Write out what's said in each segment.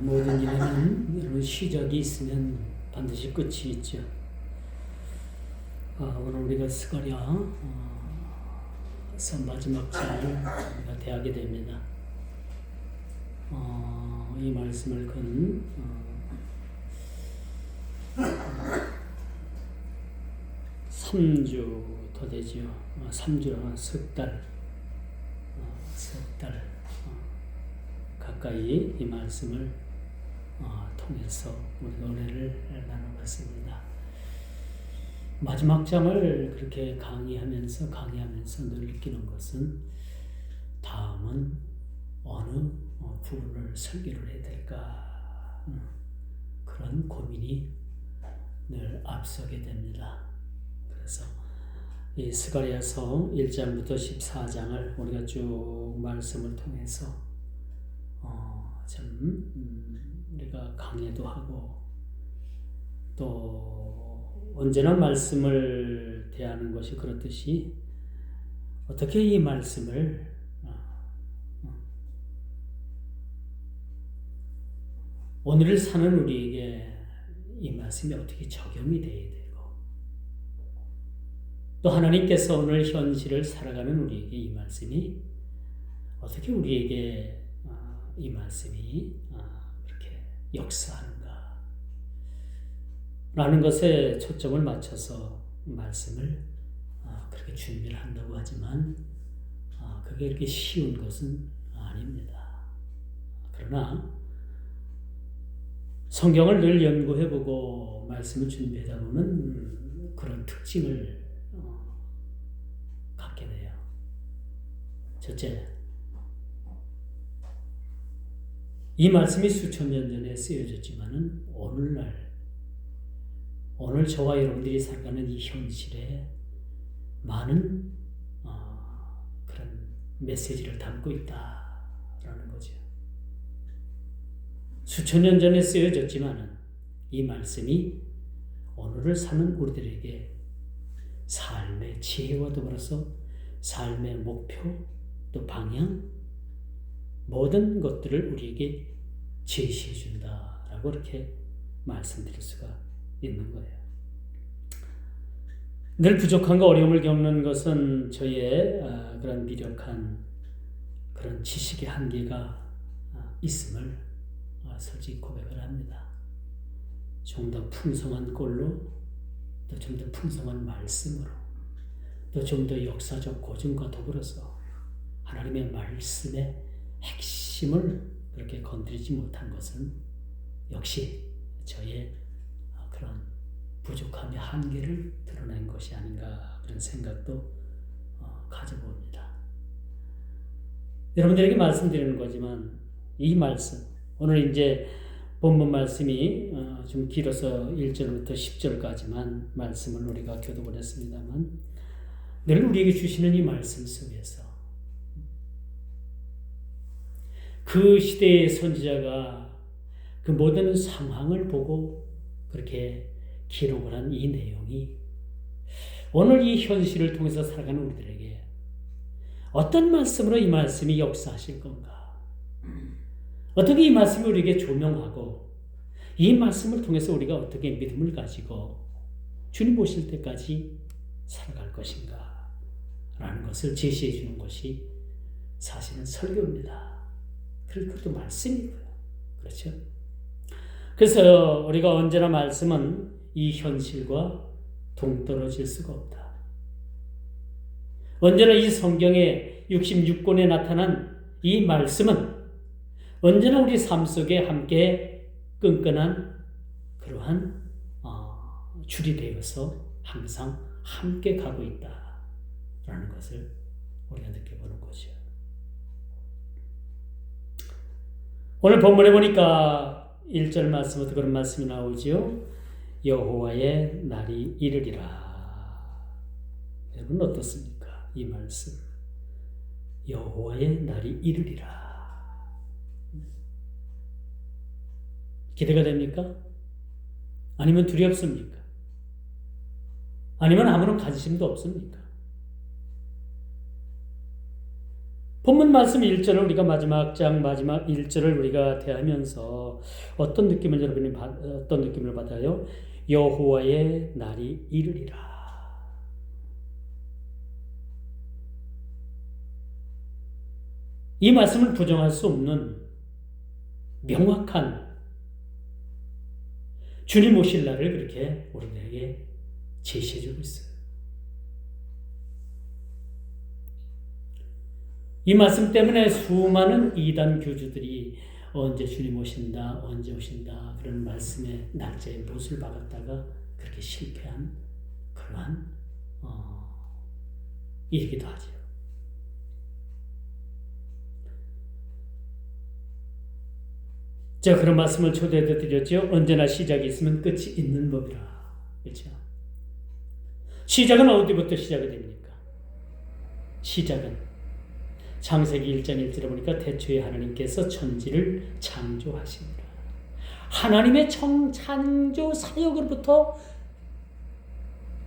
모든 일에는 여러분 시작이 있으면 반드시 끝이 있죠. 오늘 우리가 스가랴 마지막 장을 우리가 대하게 됩니다. 이 말씀을 건 3주 더 되죠. 3주랑 석 달 가까이 이 말씀을 통해서 우리가 은혜를 나눠봤습니다. 마지막 장을 그렇게 강의하면서 늘 느끼는 것은 다음은 어느 부분을 설교를 해야 될까 그런 고민이 늘 앞서게 됩니다. 그래서 이 스가랴서 1장부터 14장을 우리가 쭉 말씀을 통해서 우리가 강의도 하고 또 언제나 말씀을 대하는 것이 그렇듯이 어떻게 이 말씀을 오늘을 사는 우리에게 이 말씀이 어떻게 적용이 되어야 되고 또 하나님께서 오늘 현실을 살아가는 우리에게 이 말씀이 어떻게 우리에게 이 말씀이 그렇게 역사하는가 라는 것에 초점을 맞춰서 말씀을 그렇게 준비를 한다고 하지만 그게 이렇게 쉬운 것은 아닙니다. 그러나 성경을 늘 연구해보고 말씀을 준비하다 보면 그런 특징을 갖게 돼요. 첫째, 이 말씀이 수천 년 전에 쓰여졌지만은 오늘 저와 여러분들이 살아가는 이 현실에 많은 그런 메시지를 담고 있다라는 거죠. 수천 년 전에 쓰여졌지만은 이 말씀이 오늘을 사는 우리들에게 삶의 지혜와 더불어서 삶의 목표 또 방향 모든 것들을 우리에게 제시해 준다라고 이렇게 말씀드릴 수가 있는 거예요. 늘 부족함과 어려움을 겪는 것은 저의 그런 미력한 그런 지식의 한계가 있음을 솔직히 고백을 합니다. 좀 더 풍성한 꼴로 또 좀 더 풍성한 말씀으로 또 좀 더 역사적 고증과 더불어서 하나님의 말씀의 핵심을 그렇게 건드리지 못한 것은 역시 저의 그런 부족함의 한계를 드러낸 것이 아닌가 그런 생각도 가져봅니다. 여러분들에게 말씀드리는 거지만 이 말씀 오늘 이제 본문 말씀이 좀 길어서 1절부터 10절까지만 말씀을 우리가 교독을 했습니다만 늘 우리에게 주시는 이 말씀 속에서 그 시대의 선지자가 그 모든 상황을 보고 그렇게 기록을 한 이 내용이 오늘 이 현실을 통해서 살아가는 우리들에게 어떤 말씀으로 이 말씀이 역사하실 건가? 어떻게 이 말씀이 우리에게 조명하고 이 말씀을 통해서 우리가 어떻게 믿음을 가지고 주님 오실 때까지 살아갈 것인가? 라는 것을 제시해 주는 것이 사실은 설교입니다. 그것도 말씀이고요. 그렇죠? 그래서 우리가 언제나 말씀은 이 현실과 동떨어질 수가 없다. 언제나 이 성경의 66권에 나타난 이 말씀은 언제나 우리 삶 속에 함께 끈끈한 그러한 줄이 되어서 항상 함께 가고 있다라는 것을 우리가 느껴보는 거죠. 오늘 본문에 보니까 1절 말씀부터 그런 말씀이 나오죠. 여호와의 날이 이르리라. 여러분 어떻습니까? 이 말씀. 여호와의 날이 이르리라. 기대가 됩니까? 아니면 두렵습니까? 아니면 아무런 관심도 없습니까? 본문 말씀 1절을 우리가 마지막 장 마지막 1절을 우리가 대하면서 어떤 느낌을 여러분이 어떤 느낌을 받아요? 여호와의 날이 이르리라. 이 말씀을 부정할 수 없는 명확한 주님 오실 날을 그렇게 우리들에게 제시해주고 있어요. 이 말씀 때문에 수많은 이단 교주들이 언제 주님 오신다, 언제 오신다 그런 말씀에 날짜에 못을 박았다가 그렇게 실패한 그러한 일이기도 하죠. 제가 그런 말씀을 초대해 드렸죠. 언제나 시작이 있으면 끝이 있는 법이라. 그렇죠? 시작은 어디부터 시작이 됩니까? 시작은 창세기 1장 1절에 보니까 태초에 하나님께서 천지를 창조하시니라. 하나님의 창조 사역으로부터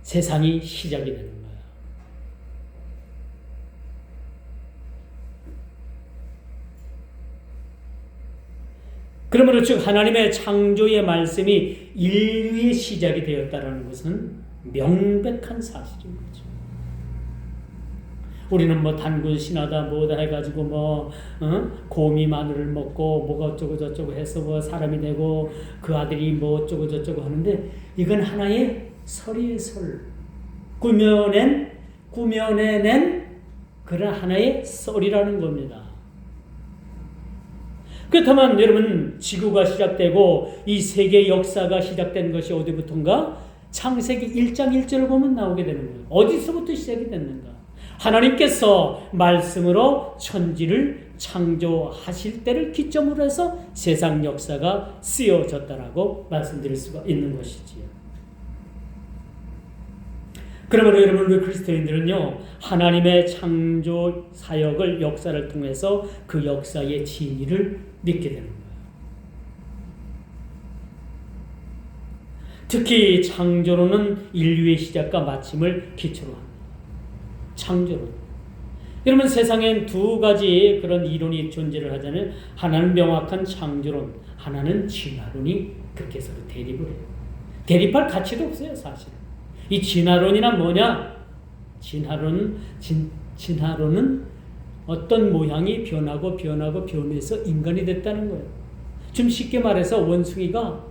세상이 시작이 되는 거예요. 그러므로 즉 하나님의 창조의 말씀이 인류의 시작이 되었다는 것은 명백한 사실인 거죠. 우리는 뭐 단군 신하다 뭐다 해가지고 곰이 마늘을 먹고 뭐가 어쩌고 저쩌고 해서 뭐 사람이 되고 그 아들이 뭐 어쩌고 저쩌고 하는데 이건 하나의 설이의 설. 꾸며낸 그런 하나의 설이라는 겁니다. 그렇다면 여러분 지구가 시작되고 이 세계 역사가 시작된 것이 어디부터인가? 창세기 1장 1절을 보면 나오게 되는 거예요. 어디서부터 시작이 됐는가? 하나님께서 말씀으로 천지를 창조하실 때를 기점으로 해서 세상 역사가 쓰여졌다라고 말씀드릴 수가 있는 것이지요. 그러므로 여러분 우리 그리스도인들은요 하나님의 창조 사역을 역사를 통해서 그 역사의 진리를 믿게 되는 거예요. 특히 창조론은 인류의 시작과 마침을 기초로 합니다. 창조론. 여러분 세상엔 두 가지 그런 이론이 존재를 하잖아요. 하나는 명확한 창조론, 하나는 진화론이 그렇게 서로 대립을 해요. 대립할 가치도 없어요, 사실. 이 진화론이란 뭐냐? 진화론은 어떤 모양이 변해서 인간이 됐다는 거예요. 좀 쉽게 말해서 원숭이가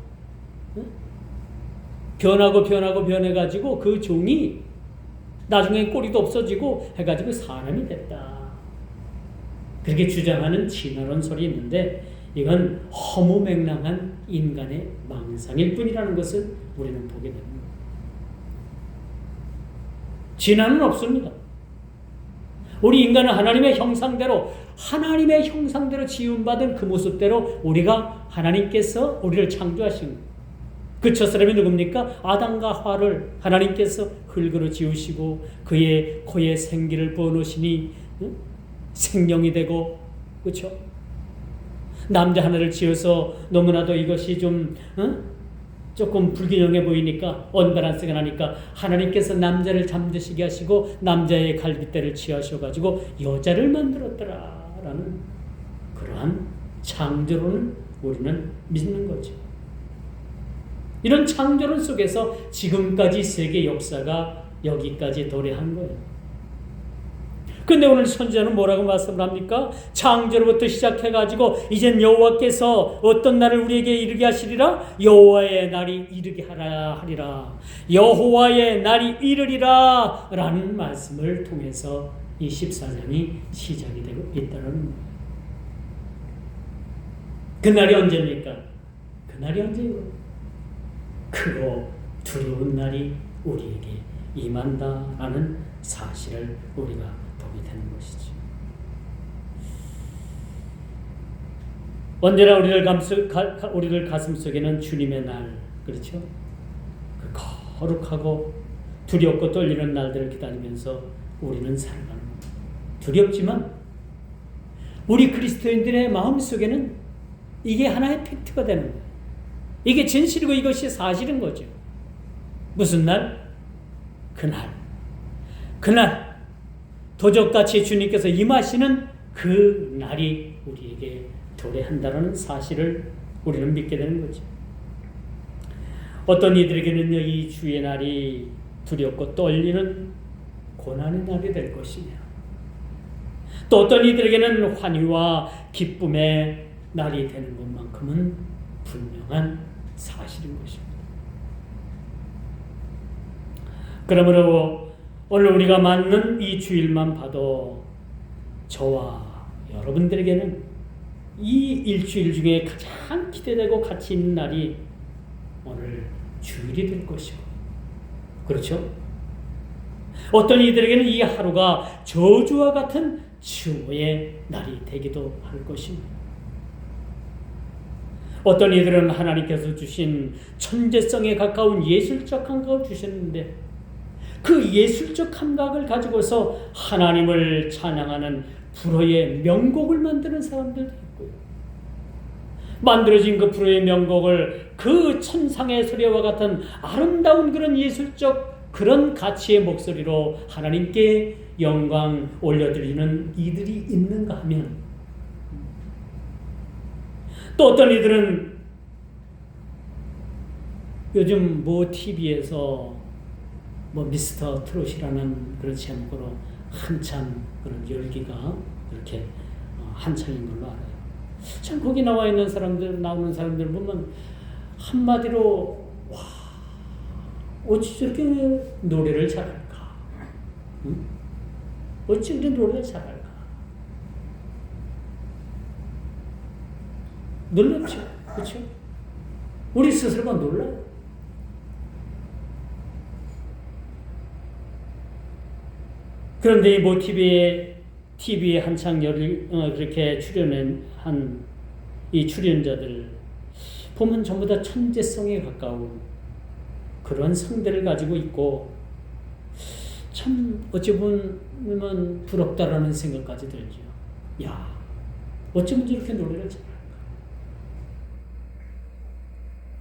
변해가지고 그 종이 나중에 꼬리도 없어지고 해가지고 사람이 됐다. 그렇게 주장하는 진화론 소리 있는데 이건 허무맹랑한 인간의 망상일 뿐이라는 것을 우리는 보게 됩니다. 진화는 없습니다. 우리 인간은 하나님의 형상대로 지음받은 그 모습대로 우리가 하나님께서 우리를 창조하신 거예요. 그 첫사람이 누굽니까? 아담과 하와를 하나님께서 흙으로 지으시고 그의 코에 생기를 부어놓으시니 생명이 되고 그렇죠? 남자 하나를 지어서 너무나도 이것이 조금 불균형해 보이니까 언밸런스가 나니까 하나님께서 남자를 잠드시게 하시고 남자의 갈빗대를 취하셔가지고 여자를 만들었더라라는 그러한 창조론을 우리는 믿는 거죠. 이런 창조론 속에서 지금까지 세계 역사가 여기까지 도래한 거예요. 근데 오늘 선지자는 뭐라고 말씀을 합니까? 창조로부터 시작해가지고 이젠 여호와께서 어떤 날을 우리에게 이르게 하시리라? 여호와의 날이 이르게 하리라. 여호와의 날이 이르리라 라는 말씀을 통해서 이 14장이 시작이 되고 있다는 거예요. 그날이 언제입니까? 그날이 언제예요? 크고 두려운 날이 우리에게 임한다라는 사실을 우리가 보게 되는 것이죠. 언제나 우리들 가슴 속에는 주님의 날, 그렇죠? 그 거룩하고 두렵고 떨리는 날들을 기다리면서 우리는 살아가는 겁니다. 두렵지만 우리 그리스도인들의 마음 속에는 이게 하나의 팩트가 되는 거예요. 이게 진실이고 이것이 사실인 거죠. 무슨 날? 그날 도적같이 주님께서 임하시는 그 날이 우리에게 도래한다는 사실을 우리는 믿게 되는 거죠. 어떤 이들에게는요, 이 주의 날이 두렵고 떨리는 고난의 날이 될 것이며, 또 어떤 이들에게는 환희와 기쁨의 날이 되는 것만큼은 분명한 사실인 것입니다. 그러므로 오늘 우리가 맞는 이 주일만 봐도 저와 여러분들에게는 이 일주일 중에 가장 기대되고 가치 있는 날이 오늘 주일이 될 것이고, 그렇죠? 어떤 이들에게는 이 하루가 저주와 같은 증오의 날이 되기도 할 것입니다. 어떤 이들은 하나님께서 주신 천재성에 가까운 예술적 감각을 주셨는데, 그 예술적 감각을 가지고서 하나님을 찬양하는 불어의 명곡을 만드는 사람들도 있고요. 만들어진 그 불어의 명곡을 그 천상의 소리와 같은 아름다운 그런 예술적 그런 가치의 목소리로 하나님께 영광 올려드리는 이들이 있는가 하면, 또 어떤 이들은 요즘 뭐 TV에서 뭐 미스터 트롯이라는 그런 제목으로 한참 그런 열기가 그렇게 한창인 걸로 알아요. 참 거기 나오는 사람들 보면 한마디로 와, 어찌 저렇게 노래를 잘할까? 응? 어찌 그렇게 노래를 잘할까? 놀랍죠, 그렇죠? 우리 스스로가 놀라요. 그런데 이 TV에 한창 그렇게 출연한 이 출연자들 보면 전부 다 천재성에 가까운 그런 성대를 가지고 있고, 참 어찌 보면 부럽다라는 생각까지 들죠. 야, 어쩌면 저렇게 노래를 잘할까?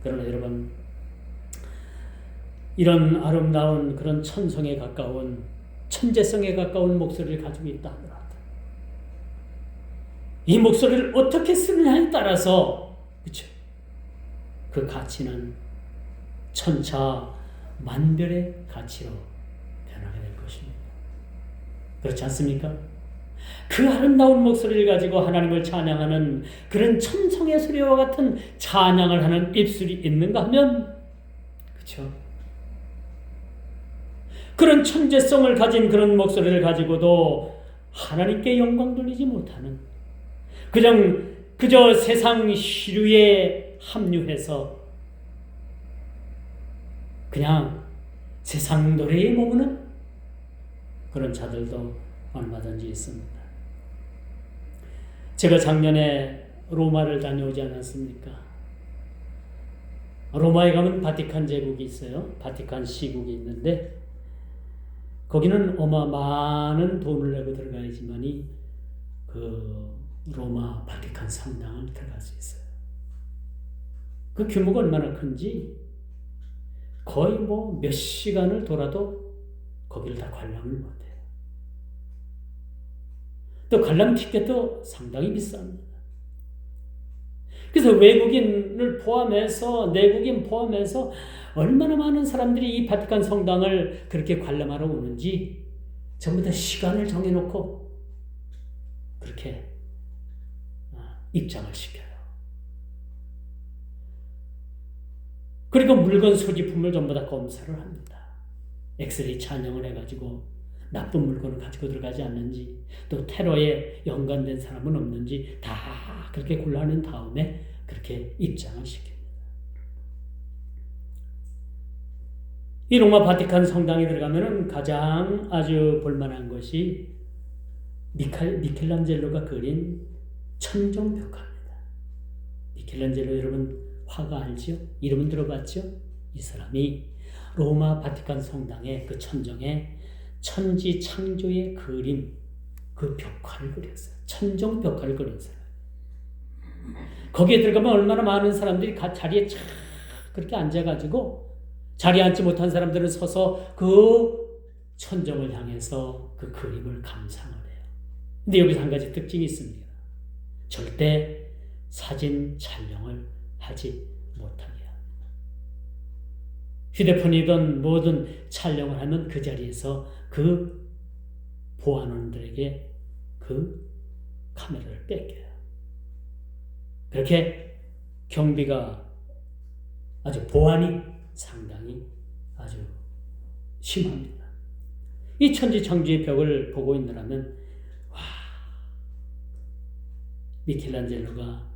그러나 여러분, 이런 아름다운 그런 천성에 가까운 천재성에 가까운 목소리를 가지고 있다 하더라도 이 목소리를 어떻게 쓰느냐에 따라서, 그렇죠? 그 가치는 천차 만별의 가치로 변하게 될 것입니다. 그렇지 않습니까? 그 아름다운 목소리를 가지고 하나님을 찬양하는 그런 천성의 소리와 같은 찬양을 하는 입술이 있는가 하면, 그렇죠? 그런 천재성을 가진 그런 목소리를 가지고도 하나님께 영광 돌리지 못하는, 그저 세상 시류에 합류해서 그냥 세상 노래에 머무는 그런 자들도 얼마든지 있습니다. 제가 작년에 로마를 다녀오지 않았습니까? 로마에 가면 바티칸 제국이 있어요. 바티칸 시국이 있는데 거기는 어마어마한 돈을 내고 들어가야지만이 그 로마 바티칸 성당을 들어갈 수 있어요. 그 규모가 얼마나 큰지 거의 뭐 몇 시간을 돌아도 거기를 다 관람을 못해요. 또 관람 티켓도 상당히 비쌉니다. 그래서 외국인을 포함해서, 내국인 포함해서 얼마나 많은 사람들이 이 바티칸 성당을 그렇게 관람하러 오는지 전부 다 시간을 정해놓고 그렇게 입장을 시켜요. 그리고 물건 소지품을 전부 다 검사를 합니다. 엑스레이 촬영을 해가지고 나쁜 물건을 가지고 들어가지 않는지, 또 테러에 연관된 사람은 없는지 다 그렇게 골라낸 다음에 그렇게 입장을 시킵니다. 이 로마 바티칸 성당에 들어가면은 가장 아주 볼만한 것이 미켈란젤로가 그린 천정벽화입니다. 미켈란젤로 여러분 화가 알죠? 이름은 들어봤죠? 이 사람이 로마 바티칸 성당의 그 천정에 천지 창조의 그림, 그 벽화를 그렸어요. 천정 벽화를 그린 사람. 거기에 들어가면 얼마나 많은 사람들이 자리에 착 그렇게 앉아가지고, 자리에 앉지 못한 사람들은 서서 그 천정을 향해서 그 그림을 감상을 해요. 근데 여기서 한 가지 특징이 있습니다. 절대 사진 촬영을 하지 못하게 합니다. 휴대폰이든 뭐든 촬영을 하면 그 자리에서 그 보안원들에게 그 카메라를 뺏겨요. 그렇게 경비가 아주 보안이 상당히 아주 심합니다. 이 천지창조의 벽을 보고 있느라면 와, 미켈란젤로가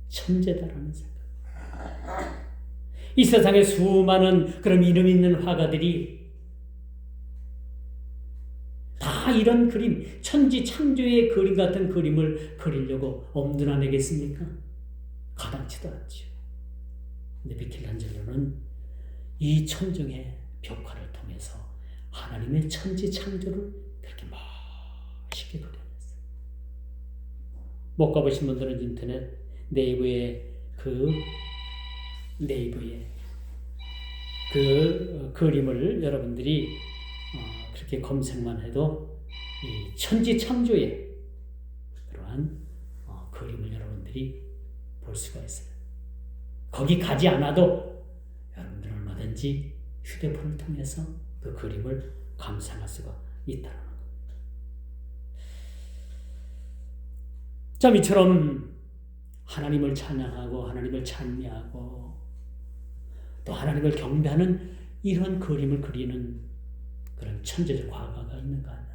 천재다라는 생각. 이 세상에 수많은 그런 이름 있는 화가들이 다 이런 그림, 천지창조의 그림 같은 그림을 그리려고 엄두나내겠습니까? 가당치도 않죠. 근데 미켈란젤로는 이 천정의 벽화를 통해서 하나님의 천지창조를 그렇게 멋있게 그려냈어요. 못 가보신 분들은 인터넷 네이버에 그 그림을 여러분들이 그렇게 검색만 해도 이 천지창조의 그러한 그림을 여러분들이 볼 수가 있어요. 거기 가지 않아도 여러분들은 얼마든지 휴대폰을 통해서 그 그림을 감상할 수가 있다는 겁니다. 자, 이처럼 하나님을 찬양하고 하나님을 찬미하고 또 하나님을 경배하는 이런 그림을 그리는 그런 천재적 화가가 있는가 하면,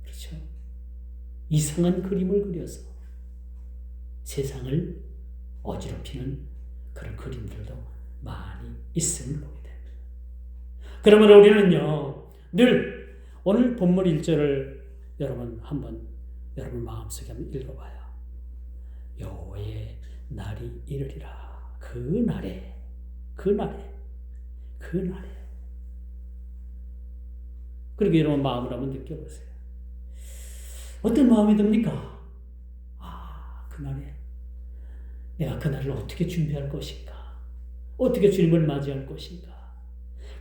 그렇죠? 이상한 그림을 그려서 세상을 어지럽히는 그런 그림들도 많이 있음을 보게 됩니다. 그러면 우리는요, 늘 오늘 본문 1절을 여러분 한번 여러분 마음속에 한번 읽어봐요. 여호와의 날이 이르리라. 그날에 그리고 여러분 마음을 한번 느껴보세요. 어떤 마음이 듭니까? 그날에 내가 그날을 어떻게 준비할 것인가? 어떻게 주님을 맞이할 것인가?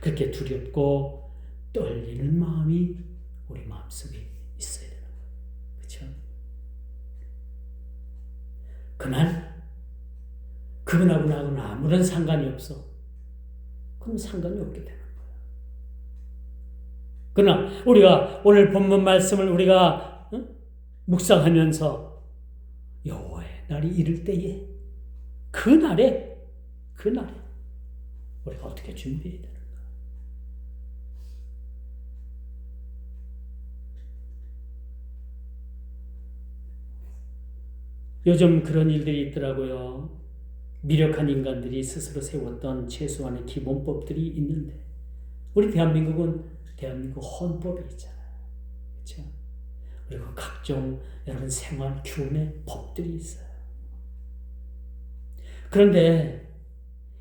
그렇게 두렵고 떨리는 마음이 우리 마음속에 있어야 되는 거예요. 그렇죠? 그날하고는 아무런 상관이 없어. 그럼 상관이 없게 되는 거예요. 그러나 우리가 오늘 본문 말씀을 우리가 묵상하면서 여호와의 날이 이를 때에 그날에 우리가 어떻게 준비해야 되는가? 요즘 그런 일들이 있더라고요. 미력한 인간들이 스스로 세웠던 최소한의 기본법들이 있는데 우리 대한민국 헌법이 있잖아요. 그렇죠? 그리고 각종 여러분 생활 규범의 법들이 있어요. 그런데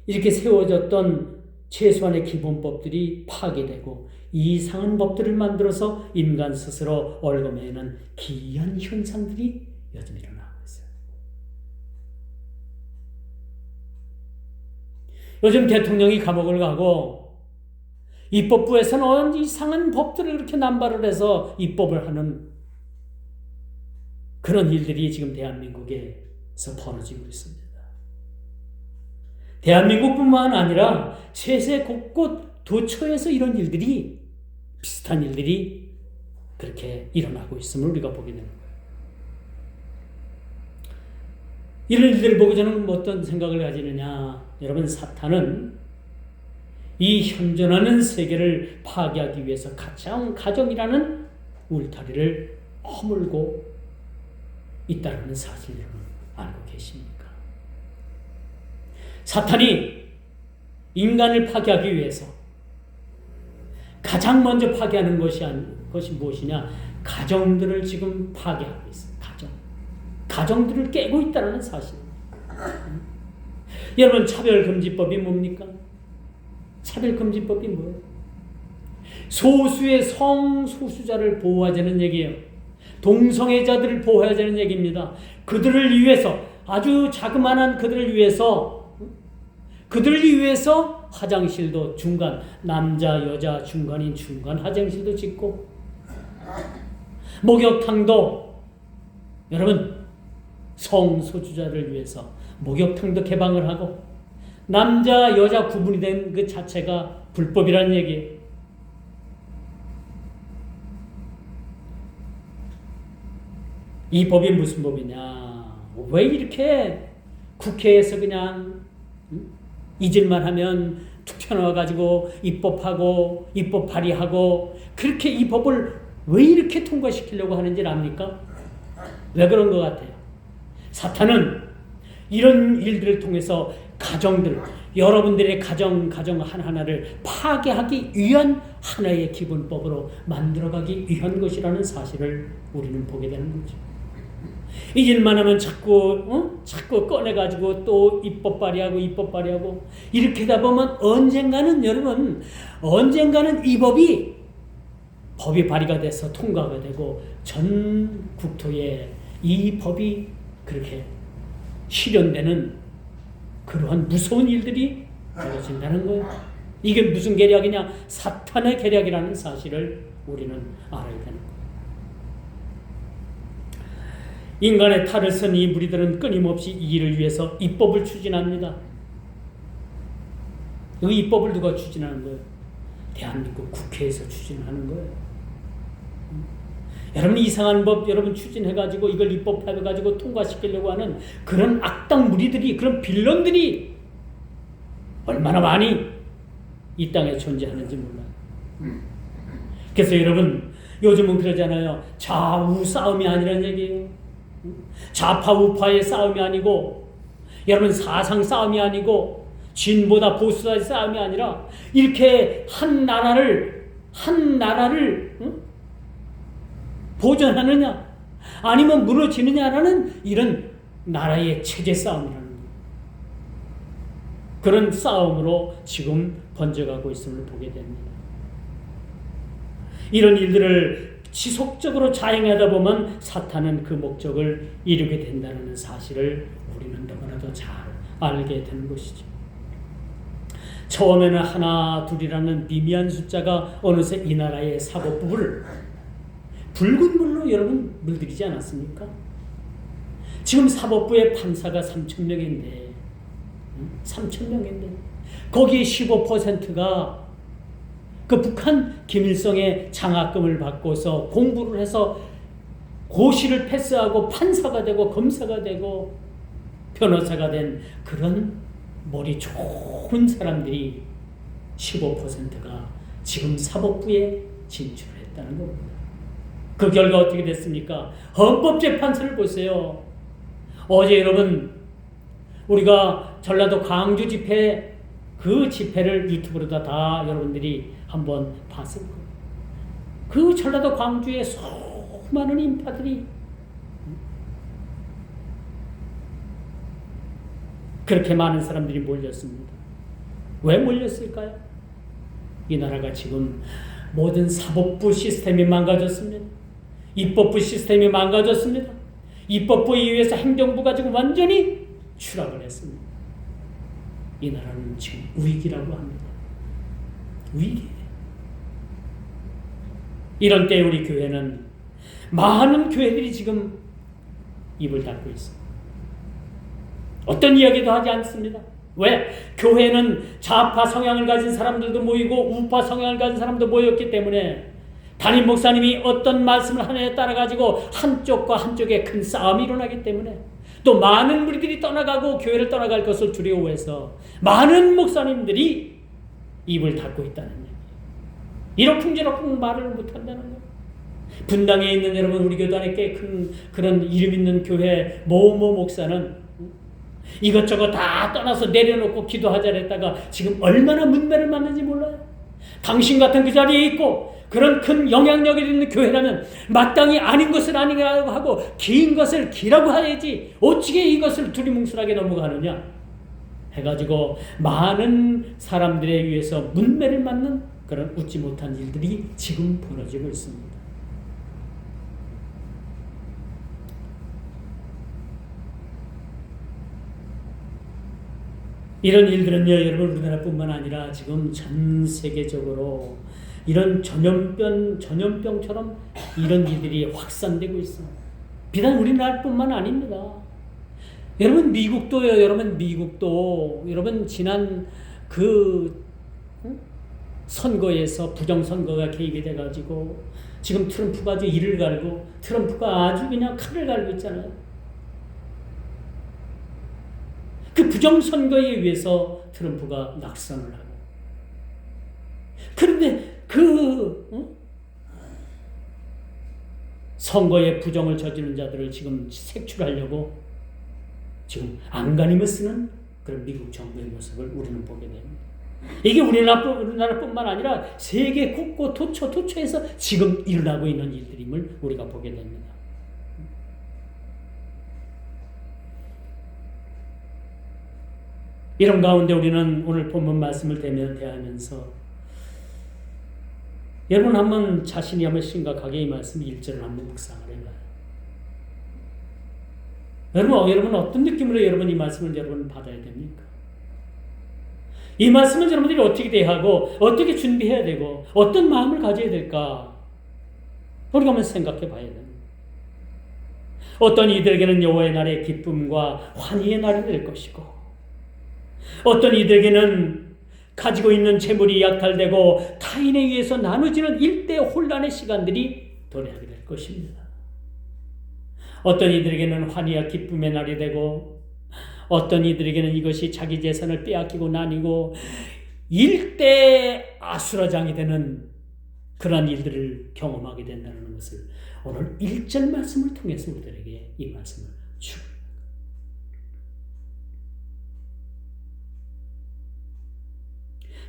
이렇게 세워졌던 최소한의 기본법들이 파괴되고 이상한 법들을 만들어서 인간 스스로 얽어매는 기이한 현상들이 요즘 일어나고 있어요. 요즘 대통령이 감옥을 가고 입법부에서는 이상한 법들을 이렇게 남발을 해서 입법을 하는 그런 일들이 지금 대한민국에서 벌어지고 있습니다. 대한민국뿐만 아니라 세계 곳곳 도처에서 이런 일들이 비슷한 일들이 그렇게 일어나고 있음을 우리가 보게 되는 거예요. 이런 일들을 보고 저는 어떤 생각을 가지느냐? 여러분, 사탄은 이 현존하는 세계를 파괴하기 위해서 가정이라는 울타리를 허물고 있다는 사실을 알고 계십니까? 사탄이 인간을 파괴하기 위해서 가장 먼저 파괴하는 것이 무엇이냐? 가정들을 지금 파괴하고 있어요. 가정들을 깨고 있다는 사실. 여러분, 차별금지법이 뭡니까? 차별금지법이 뭐예요? 소수의 성소수자를 보호하자는 얘기예요. 동성애자들을 보호하자는 얘기입니다. 그들을 위해서, 아주 자그마한 그들을 위해서 화장실도 중간, 남자 여자 중간인 중간 화장실도 짓고 목욕탕도 여러분 성소주자를 위해서 목욕탕도 개방을 하고 남자 여자 구분이 된 그 자체가 불법이라는 얘기예요. 이 법이 무슨 법이냐? 왜 이렇게 국회에서 그냥 잊을만 하면 투표 나와가지고 입법하고 입법 발의하고 그렇게 이 법을 왜 이렇게 통과시키려고 하는지 압니까? 왜 그런 것 같아요? 사탄은 이런 일들을 통해서 가정들, 여러분들의 가정 하나하나를 파괴하기 위한 하나의 기본법으로 만들어가기 위한 것이라는 사실을 우리는 보게 되는 거죠. 이 일만 하면 자꾸 꺼내가지고 또 입법 발의하고 이렇게 하다 보면 언젠가는 이 법이 발의가 돼서 통과가 되고 전 국토에 이 법이 그렇게 실현되는 그러한 무서운 일들이 벌어진다는 거예요. 이게 무슨 계략이냐? 사탄의 계략이라는 사실을 우리는 알아야 되는 거예요. 인간의 탈을 쓴 이 무리들은 끊임없이 이 일을 위해서 입법을 추진합니다. 이 입법을 누가 추진하는 거예요? 대한민국 국회에서 추진하는 거예요. 여러분 이상한 법 여러분 추진해가지고 이걸 입법해가지고 통과시키려고 하는 그런 악당 무리들이, 그런 빌런들이 얼마나 많이 이 땅에 존재하는지 몰라요. 그래서 여러분 요즘은 그러잖아요. 좌우 싸움이 아니라는 얘기예요. 좌파 우파의 싸움이 아니고 여러분 사상 싸움이 아니고 진보다 보수다의 싸움이 아니라 이렇게 한 나라를 보존하느냐 아니면 무너지느냐라는 이런 나라의 체제 싸움이라는 거예요. 그런 싸움으로 지금 번져가고 있음을 보게 됩니다. 이런 일들을 지속적으로 자행하다 보면 사탄은 그 목적을 이루게 된다는 사실을 우리는 너무나도 잘 알게 되는 것이죠. 처음에는 하나, 둘이라는 미미한 숫자가 어느새 이 나라의 사법부를 붉은 물로 여러분 물들이지 않았습니까? 지금 사법부의 판사가 3,000명인데 거기에 15%가 그 북한 김일성의 장학금을 받고서 공부를 해서 고시를 패스하고 판사가 되고 검사가 되고 변호사가 된 그런 머리 좋은 사람들이 15%가 지금 사법부에 진출했다는 겁니다. 그 결과 어떻게 됐습니까? 헌법재판소를 보세요. 어제 여러분 우리가 전라도 광주 집회 그 집회를 유튜브로 다 여러분들이 한번 봤을 거예요. 그 전라도 광주에 수많은 인파들이 그렇게 많은 사람들이 몰렸습니다. 왜 몰렸을까요? 이 나라가 지금 모든 사법부 시스템이 망가졌습니다. 입법부 시스템이 망가졌습니다. 입법부에 의해서 행정부가 지금 완전히 추락을 했습니다. 이 나라는 지금 위기라고 합니다. 위기. 이런 때 우리 교회는 많은 교회들이 지금 입을 닫고 있습니다. 어떤 이야기도 하지 않습니다. 왜? 교회는 좌파 성향을 가진 사람들도 모이고 우파 성향을 가진 사람도 모였기 때문에 담임 목사님이 어떤 말씀을 하느냐에 따라 가지고 한쪽과 한쪽에 큰 싸움이 일어나기 때문에 또 많은 무리들이 떠나가고 교회를 떠나갈 것을 두려워해서 많은 목사님들이 입을 닫고 있다는 얘기예요. 이러쿵저러쿵 말을 못한다는 거예요. 분당에 있는 여러분 우리 교단 안에 꽤 큰 그런 이름 있는 교회 모모 목사는 이것저것 다 떠나서 내려놓고 기도하자 했다가 지금 얼마나 문매를 맞는지 몰라요. 당신 같은 그 자리에 있고 그런 큰 영향력이 있는 교회라면 마땅히 아닌 것을 아니라고 하고 긴 것을 기라고 해야지 어찌게 이것을 두리뭉술하게 넘어가느냐 해가지고 많은 사람들에 의해서 문매를 맞는 그런 웃지 못한 일들이 지금 벌어지고 있습니다. 이런 일들은요, 여러분 우리나라뿐만 아니라 지금 전 세계적으로 이런 전염병처럼 이런 일들이 확산되고 있어요. 비단 우리나라뿐만 아닙니다. 여러분 미국도요. 여러분 지난 그 선거에서 부정선거가 개입이 돼가지고 지금 트럼프가 아주 이를 갈고 트럼프가 아주 그냥 칼을 갈고 있잖아요. 그 부정선거에 의해서 트럼프가 낙선을 하고 그런데 선거에 부정을 저지른 자들을 지금 색출하려고 지금 안간힘을 쓰는 그런 미국 정부의 모습을 우리는 보게 됩니다. 이게 우리나라뿐만 아니라 세계 곳곳 도처에서 지금 일어나고 있는 일들임을 우리가 보게 됩니다. 이런 가운데 우리는 오늘 본문 말씀을 대하면서 여러분 한번 자신이 한번 심각하게 이 말씀 1절을 한번 묵상을 해봐요. 여러분 어떤 느낌으로 여러분 이 말씀을 여러분 받아야 됩니까? 이 말씀은 여러분들이 어떻게 대하고 어떻게 준비해야 되고 어떤 마음을 가져야 될까? 우리가 한번 생각해 봐야 됩니다. 어떤 이들에게는 여호와의 날의 기쁨과 환희의 날이 될 것이고 어떤 이들에게는 가지고 있는 재물이 약탈되고 타인에 의해서 나눠지는 일대 혼란의 시간들이 도래하게 될 것입니다. 어떤 이들에게는 환희와 기쁨의 날이 되고 어떤 이들에게는 이것이 자기 재산을 빼앗기고 나뉘고 일대 아수라장이 되는 그러한 일들을 경험하게 된다는 것을 오늘 1절 말씀을 통해서 우리들에게 이 말씀을 주고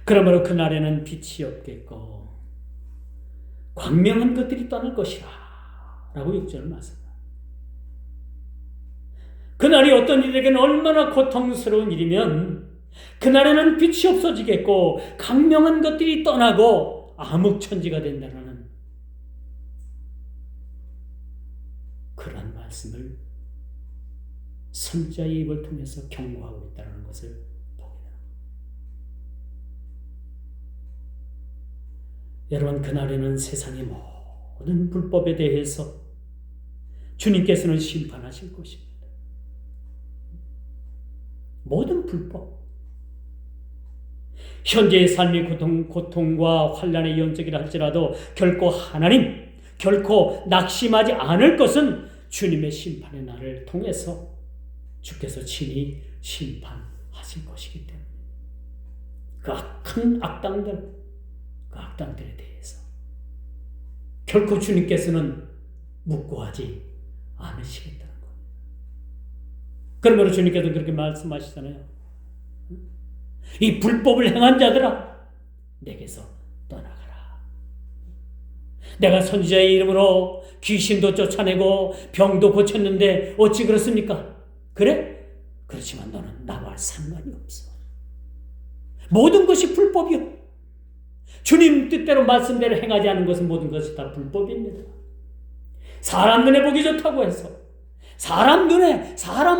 그러므로 그날에는 빛이 없겠고 광명한 것들이 떠날 것이라 라고 6절 말씀합니다. 그날이 어떤 이들에게는 얼마나 고통스러운 일이면 그날에는 빛이 없어지겠고 광명한 것들이 떠나고 암흑천지가 된다는 그런 말씀을 선지자의 입을 통해서 경고하고 있다는 것을 보게 됩니다. 여러분 그날에는 세상의 모든 불법에 대해서 주님께서는 심판하실 것입니다. 모든 불법 현재의 삶이 고통과 환난의 영적이라 할지라도 결코 낙심하지 않을 것은 주님의 심판의 날을 통해서 주께서 친히 심판하실 것이기 때문에 그 악한 악당들에 대해서 결코 주님께서는 묵고하지 않으시겠다는 겁니다. 그러므로 주님께서 그렇게 말씀하시잖아요. 이 불법을 행한 자들아 내게서 떠나가라. 내가 선지자의 이름으로 귀신도 쫓아내고 병도 고쳤는데 어찌 그렇습니까? 그래? 그렇지만 너는 나와 상관이 없어. 모든 것이 불법이요. 주님 뜻대로 말씀대로 행하지 않은 것은 모든 것이 다 불법입니다. 사람 눈에 보기 좋다고 해서 사람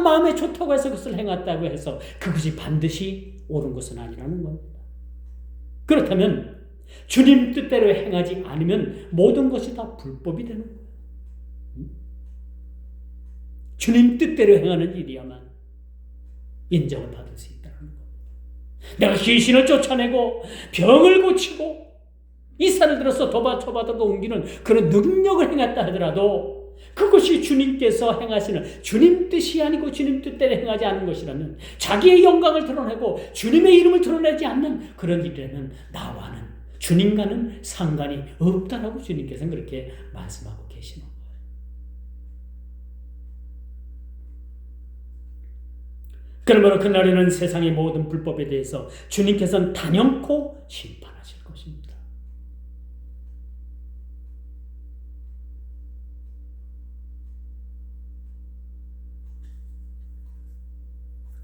마음에 좋다고 해서 그것을 행했다고 해서 그것이 반드시 옳은 것은 아니라는 겁니다. 그렇다면 주님 뜻대로 행하지 않으면 모든 것이 다 불법이 되는 거예요. 주님 뜻대로 행하는 일이야만 인정을 받을 수 있다는 겁니다. 내가 귀신을 쫓아내고 병을 고치고 이산을 들어서 도바초바도 옮기는 그런 능력을 행했다 하더라도 그것이 주님께서 행하시는 주님 뜻이 아니고 주님 뜻대로 행하지 않은 것이라면 자기의 영광을 드러내고 주님의 이름을 드러내지 않는 그런 일에는 나와는 주님과는 상관이 없다라고 주님께서는 그렇게 말씀하고 계시는 거예요. 그러므로 그날에는 세상의 모든 불법에 대해서 주님께서는 단연코 심판하실 것입니다.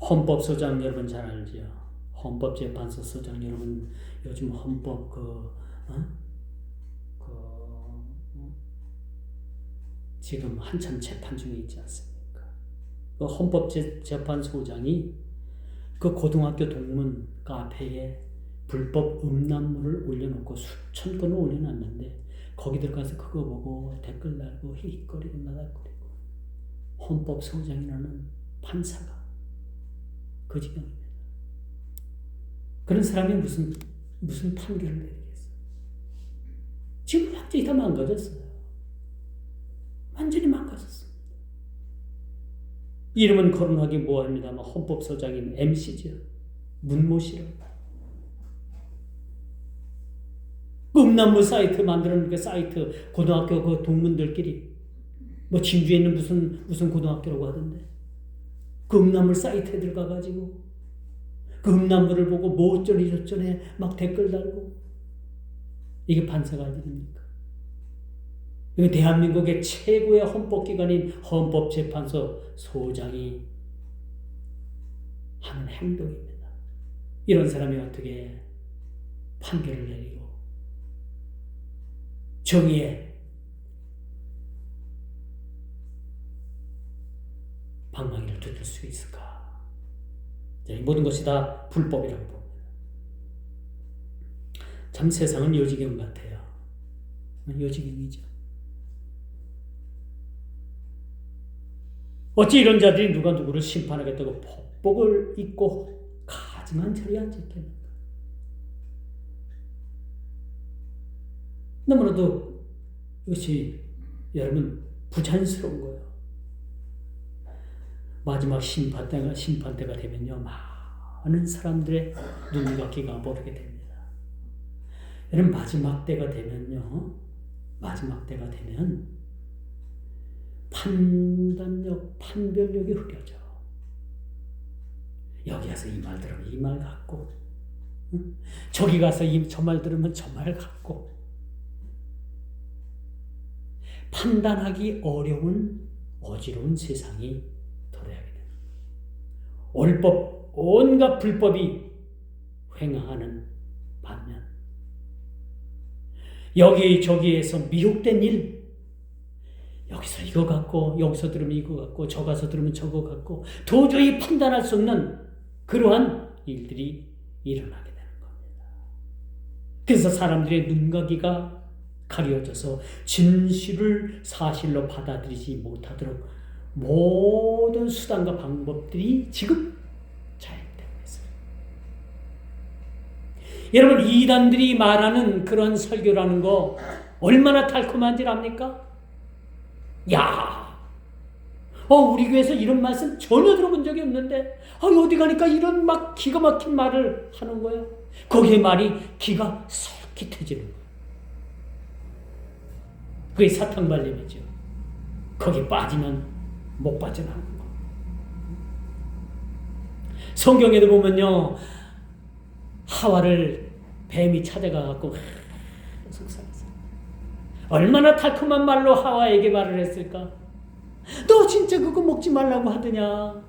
헌법소장 여러분 잘 알죠? 헌법재판소소장 여러분 요즘 헌법 지금 한참 재판 중에 있지 않습니까? 그 헌법재판소장이 그 고등학교 동문 카페에 불법 음란물을 올려놓고 수천 건을 올려놨는데 거기 들어가서 그거 보고 댓글 달고 히히거리고 나닥거리고 헌법소장이라는 판사가 그 지경입니다. 그런 사람이 무슨 판결을 내리겠어요? 지금 완전히 다 망가졌어요. 완전히 망가졌습니다. 이름은 거론하기 뭐합니다만 헌법소장인 MC죠. 문모씨로. 음란물 사이트 만드는 그 사이트 고등학교 그 동문들끼리 뭐 진주에 있는 무슨 고등학교라고 하던데 그 음란물 사이트에 들어가가지고 그 음란물을 보고 뭐 어쩌니 저쩌니 막 댓글 달고 이게 판사가 할 일입니까? 이거 대한민국의 최고의 헌법기관인 헌법재판소 소장이 하는 행동입니다. 이런 사람이 어떻게 판결을 내리고 정의의 방망이를 두들 수 있을까? 이 모든 것이 다 불법이라고 봅니다. 참 세상은 요지경 같아요. 요지경이죠. 어찌 이런 자들이 누가 누구를 심판하겠다고 복복을 입고 가증한 자리에 앉았겠는가? 너무나도 이것이 여러분 부자연스러운 거예요. 마지막 심판대가 되면요, 많은 사람들의 눈과 귀가 모르게 됩니다. 여러분 마지막 때가 되면 판단력, 판별력이 흐려져. 여기 가서 이 말 들으면 이 말 같고, 저기 가서 저 말 들으면 저 말 같고, 판단하기 어려운 어지러운 세상이 도래하게 됩니다. 올법, 온갖 불법이 횡행하는 반면 여기저기에서 미혹된 일, 여기서 이거 같고 여기서 들으면 이거 같고 저 가서 들으면 저거 같고 도저히 판단할 수 없는 그러한 일들이 일어나게 되는 겁니다. 그래서 사람들의 눈과 귀가 가려져서 진실을 사실로 받아들이지 못하도록 모든 수단과 방법들이 지금 자행되고 있어요. 여러분 이단들이 말하는 그런 설교라는 거 얼마나 달콤한지 압니까? 우리 교회에서 이런 말씀 전혀 들어본 적이 없는데 어디 가니까 이런 막 기가 막힌 말을 하는 거예요. 거기에 말이 기가 솔깃해지는 거예요. 그게 사탕발림이죠. 거기 빠지면 못 빠져나오는 거. 성경에도 보면요, 하와를 뱀이 찾아가갖고 속상해서 얼마나 달콤한 말로 하와에게 말을 했을까? 너 진짜 그거 먹지 말라고 하더냐?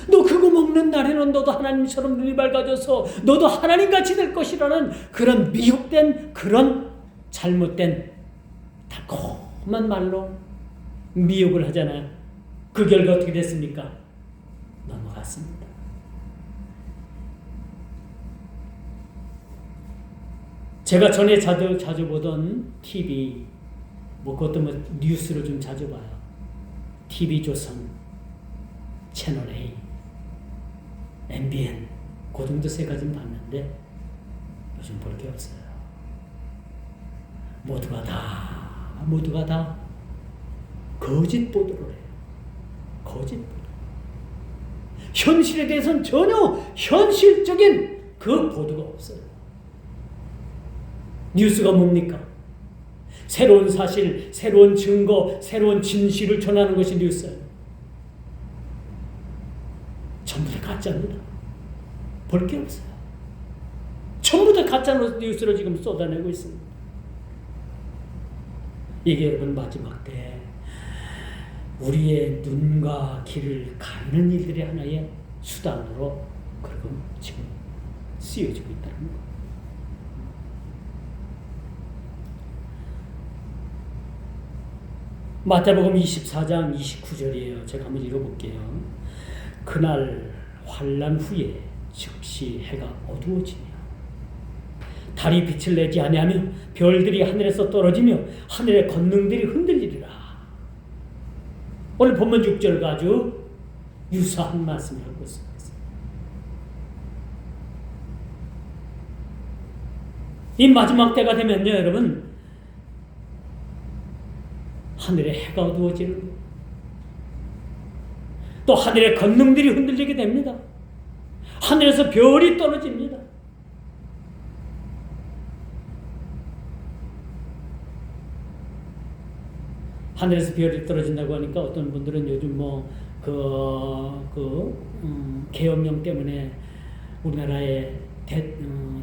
너 그거 먹는 날에는 너도 하나님처럼 눈이 밝아져서 너도 하나님같이 될 것이라는 그런 미혹된 그런 잘못된 달콤한 말로 미혹을 하잖아요. 그 결과 어떻게 됐습니까? 넘어갔습니다. 제가 전에 자주 보던 TV, 그것도 뉴스로 좀 자주 봐요. TV조선, 채널A, MBN, 그 정도 세 가지는 봤는데 요즘 볼 게 없어요. 모두가 다 거짓 보도를 해요. 거짓 보도. 현실에 대해서는 전혀 현실적인 그 보도가 없어요. 뉴스가 뭡니까? 새로운 사실, 새로운 증거, 새로운 진실을 전하는 것이 뉴스예요. 전부 다 가짜입니다. 볼 게 없어요. 전부 다 가짜 뉴스를 지금 쏟아내고 있습니다. 이게 여러분 마지막 때 우리의 눈과 귀를 가리는 일들의 하나의 수단으로 그리고 지금 쓰여지고 있다는 거. 마태복음 24장 29절이에요. 제가 한번 읽어볼게요. 그날 환난 후에 즉시 해가 어두워지며 달이 빛을 내지 아니하며 별들이 하늘에서 떨어지며 하늘의 권능들이 흔들리리라. 오늘 본문 6절과 아주 유사한 말씀을 하고 있습니다. 이 마지막 때가 되면요, 여러분, 하늘에 해가 어두워지는 거예요. 또 하늘의 권능들이 흔들리게 됩니다. 하늘에서 별이 떨어집니다. 하늘에서 별이 떨어진다고 하니까 어떤 분들은 요즘 계엄령 때문에 우리나라의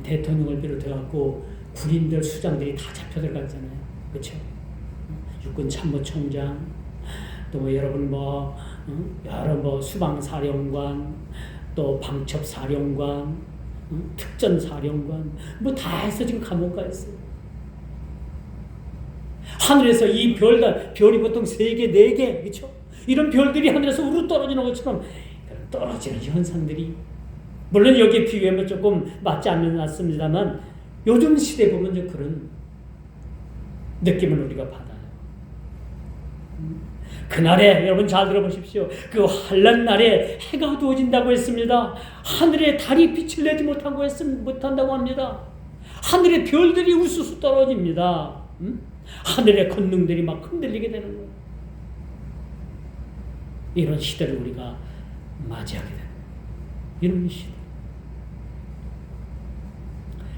대통령을 비롯해갖고 군인들, 수장들이 다 잡혀들어갔잖아요. 그렇죠? 육군 참모총장, 또 여러분 여러 수방사령관, 또 방첩사령관, 특전사령관, 다 해서 지금 감옥 가 있어요. 하늘에서 이 별이 보통 3개, 4개, 그렇죠? 이런 별들이 하늘에서 우르 떨어지는 것처럼 떨어지는 현상들이, 물론 여기에 비유하면 조금 맞지 않는 말씀입니다만 요즘 시대에 보면 그런 느낌을 우리가 받아요. 그날에 여러분 잘 들어보십시오. 그 환난 날에 해가 어두워진다고 했습니다. 하늘에 달이 빛을 내지 못한다고 합니다. 하늘에 별들이 우수수 떨어집니다. 하늘의 권능들이 막 흔들리게 되는 거예요. 이런 시대를 우리가 맞이하게 됩니다. 이런 시대.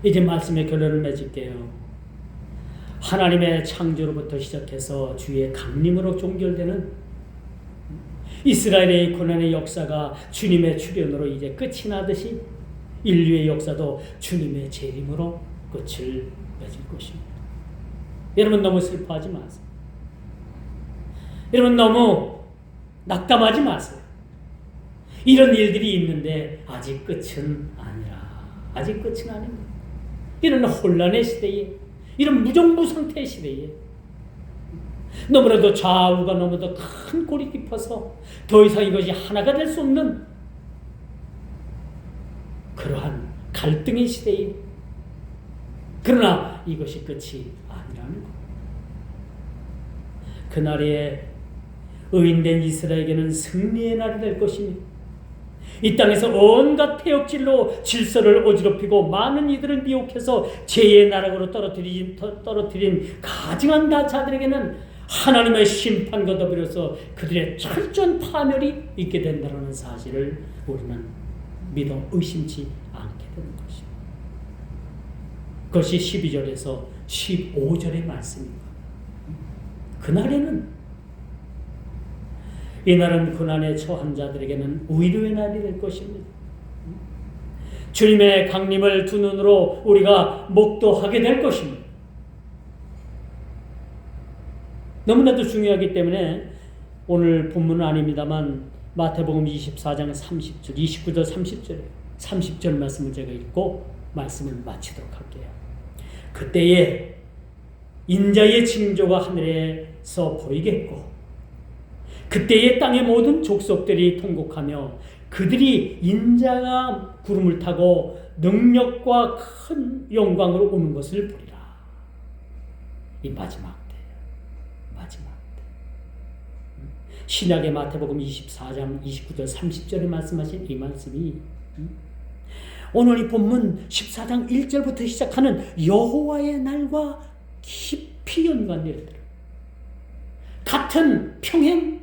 이제 말씀의 결론을 맺을게요. 하나님의 창조로부터 시작해서 주의 강림으로 종결되는 이스라엘의 고난의 역사가 주님의 출현으로 이제 끝이 나듯이 인류의 역사도 주님의 재림으로 끝을 맺을 것입니다. 여러분 너무 슬퍼하지 마세요. 여러분 너무 낙담하지 마세요. 이런 일들이 있는데 아직 끝은 아니라. 아직 끝은 아닙니다. 이런 혼란의 시대에, 이런 무정부 상태의 시대에 너무나도 좌우가 너무나도 큰 골이 깊어서 더 이상 이것이 하나가 될 수 없는 그러한 갈등의 시대에, 그러나 이것이 끝이 아니라는 것. 그날에 의인된 이스라엘에게는 승리의 날이 될 것이니 이 땅에서 온갖 폐역질로 질서를 어지럽히고 많은 이들을 미혹해서 죄의 나락으로 떨어뜨린 가증한 자들에게는 하나님의 심판과 더불어서 그들의 철저한 파멸이 있게 된다는 사실을 우리는 믿어 의심치 않게 되는 것입니다. 그것이 12절에서 15절의 말씀입니다. 그날에는, 이날은 고난에 처한 자들에게는 위로의 날이 될 것입니다. 주님의 강림을 두 눈으로 우리가 목도하게 될 것입니다. 너무나도 중요하기 때문에 오늘 본문은 아닙니다만 마태복음 24장 30절, 29절, 30절 말씀을 제가 읽고 말씀을 마치도록 할게요. 그때에 인자의 징조가 하늘에서 보이겠고 그때의 땅의 모든 족속들이 통곡하며 그들이 인자가 구름을 타고 능력과 큰 영광으로 오는 것을 보리라. 이 마지막 때예요. 마지막 때. 신약의 마태복음 24장 29절 30절에 말씀하신 이 말씀이 오늘 이 본문 14장 1절부터 시작하는 여호와의 날과 깊이 연관되어 있어요. 같은 평행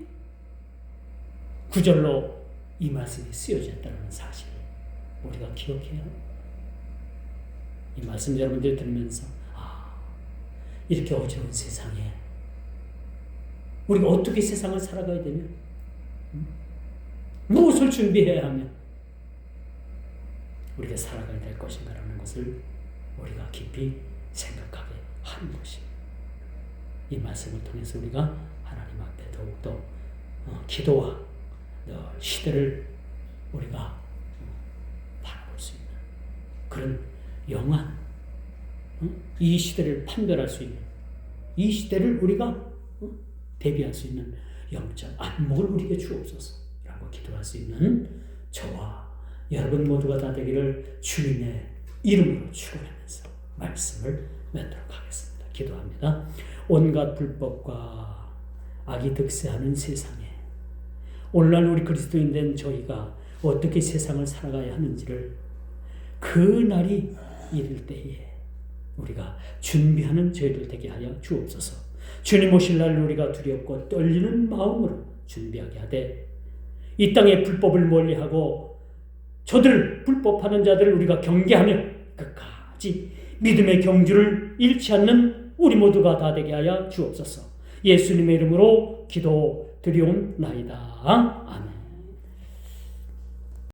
구절로 이 말씀이 쓰여졌다는 사실 우리가 기억해야 합니다. 이 말씀 여러분들 들으면서 이렇게 어지러운 세상에 우리가 어떻게 세상을 살아가야 되며 무엇을 준비해야 하며 우리가 살아가야 될 것인가라는 것을 우리가 깊이 생각하게 하는 것입니다. 이 말씀을 통해서 우리가 하나님 앞에 더욱더 기도와 시대를 우리가 바라볼 수 있는 그런 영한 이 시대를 판별할 수 있는 이 시대를 우리가 대비할 수 있는 영적 안목을 우리에게 주옵소서라고 기도할 수 있는 저와 여러분 모두가 다 되기를 주님의 이름으로 축원하면서 말씀을 맺도록 하겠습니다. 기도합니다. 온갖 불법과 악이 득세하는 세상에 오늘날 우리 그리스도인 된 저희가 어떻게 세상을 살아가야 하는지를 그 날이 이를 때에 우리가 준비하는 저희들 되게 하여 주옵소서. 주님 오실 날 우리가 두렵고 떨리는 마음으로 준비하게 하되 이 땅의 불법을 멀리하고 저들 불법하는 자들을 우리가 경계하며 끝까지 믿음의 경주를 잃지 않는 우리 모두가 다 되게 하여 주옵소서. 예수님의 이름으로 기도 드리옵나이다. 아멘.